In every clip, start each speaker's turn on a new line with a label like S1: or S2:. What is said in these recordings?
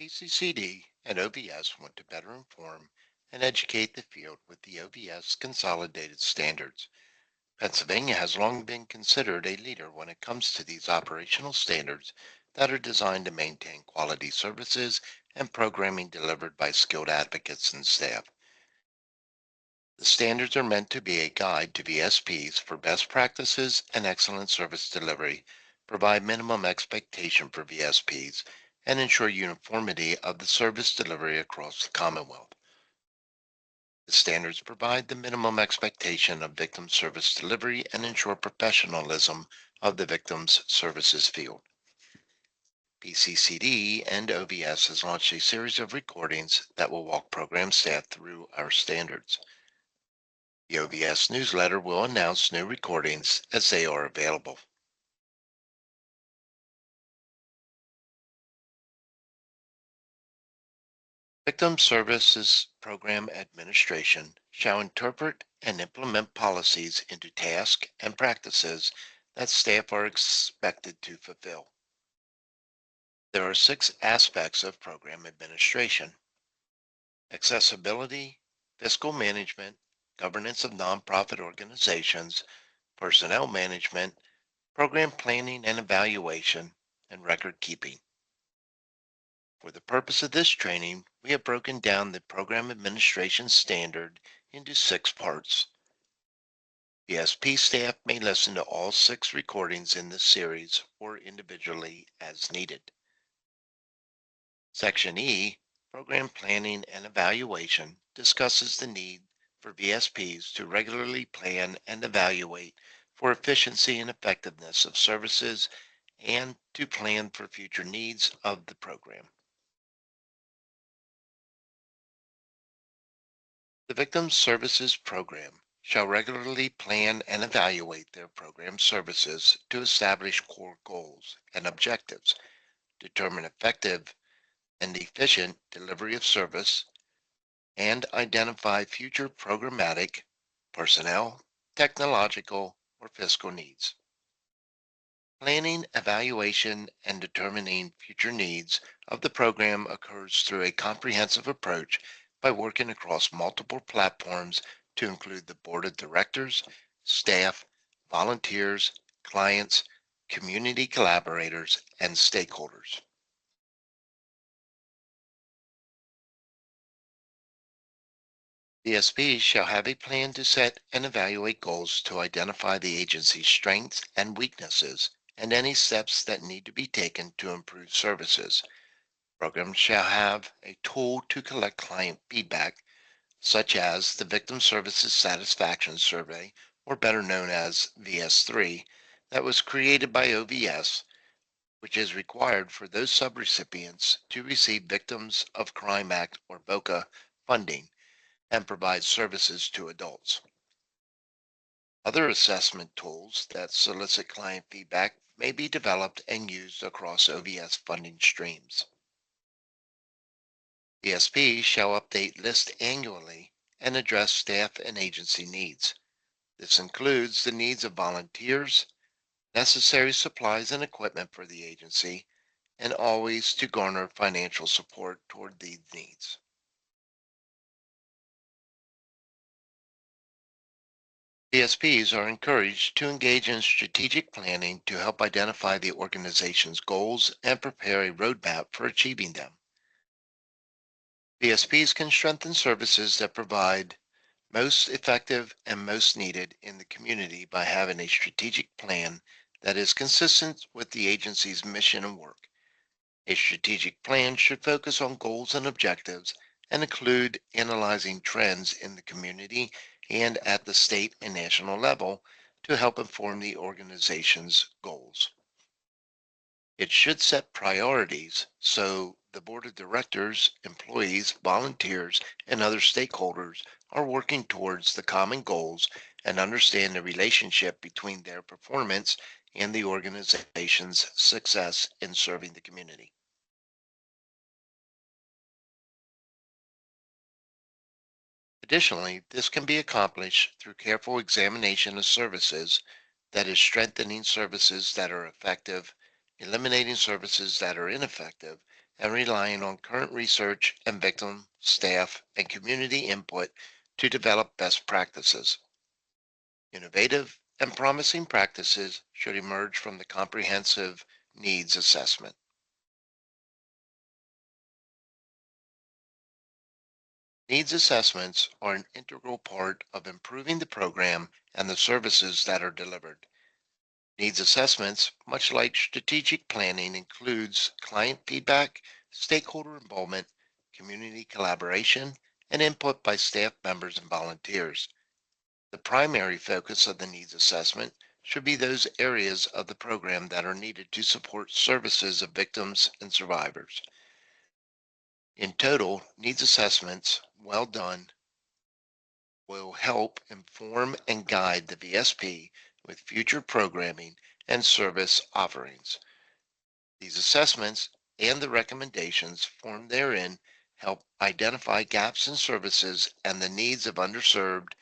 S1: PCCD and OVS want to better inform and educate the field with the OVS Consolidated standards. Pennsylvania has long been considered a leader when it comes to these operational standards that are designed to maintain quality services and programming delivered by skilled advocates and staff. The standards are meant to be a guide to VSPs for best practices and excellent service delivery, provide minimum expectation for VSPs, and ensure uniformity of the service delivery across the Commonwealth. The standards provide the minimum expectation of victim service delivery and ensure professionalism of the victim's services field. PCCD and OVS has launched a series of recordings that will walk program staff through our standards. The OVS newsletter will announce new recordings as they are available. Victim Services Program Administration shall interpret and implement policies into tasks and practices that staff are expected to fulfill. There are 6 aspects of program administration: accessibility, fiscal management, governance of nonprofit organizations, personnel management, program planning and evaluation, and record keeping. For the purpose of this training, we have broken down the program administration standard into 6 parts. VSP staff may listen to all 6 recordings in this series or individually as needed. Section E, Program Planning and Evaluation, discusses the need for VSPs to regularly plan and evaluate for efficiency and effectiveness of services and to plan for future needs of the program. The Victim Services Program shall regularly plan and evaluate their program services to establish core goals and objectives, determine effective and efficient delivery of service, and identify future programmatic, personnel, technological, or fiscal needs. Planning, evaluation, and determining future needs of the program occurs through a comprehensive approach by working across multiple platforms to include the board of directors, staff, volunteers, clients, community collaborators, and stakeholders. DSPs shall have a plan to set and evaluate goals to identify the agency's strengths and weaknesses and any steps that need to be taken to improve services. Programs shall have a tool to collect client feedback, such as the Victim Services Satisfaction Survey, or better known as VS3, that was created by OVS, which is required for those subrecipients to receive Victims of Crime Act or VOCA funding and provide services to adults. Other assessment tools that solicit client feedback may be developed and used across OVS funding streams. ESP shall update list annually and address staff and agency needs. This includes the needs of volunteers, necessary supplies and equipment for the agency, and always to garner financial support toward these needs. VSPs are encouraged to engage in strategic planning to help identify the organization's goals and prepare a roadmap for achieving them. VSPs can strengthen services that provide most effective and most needed in the community by having a strategic plan that is consistent with the agency's mission and work. A strategic plan should focus on goals and objectives and include analyzing trends in the community and at the state and national level to help inform the organization's goals. It should set priorities so the board of directors, employees, volunteers, and other stakeholders are working towards the common goals and understand the relationship between their performance and the organization's success in serving the community. Additionally, this can be accomplished through careful examination of services, that is, strengthening services that are effective, eliminating services that are ineffective, and relying on current research and victim, staff, and community input to develop best practices. Innovative and promising practices should emerge from the comprehensive needs assessment. Needs assessments are an integral part of improving the program and the services that are delivered. Needs assessments, much like strategic planning, includes client feedback, stakeholder involvement, community collaboration, and input by staff members and volunteers. The primary focus of the needs assessment should be those areas of the program that are needed to support services of victims and survivors. In total, needs assessments, well done, will help inform and guide the VSP with future programming and service offerings. These assessments and the recommendations formed therein help identify gaps in services and the needs of underserved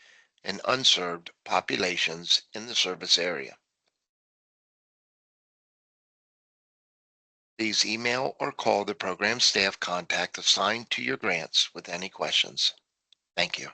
S1: and unserved populations in the service area. Please email or call the program staff contact assigned to your grants with any questions. Thank you.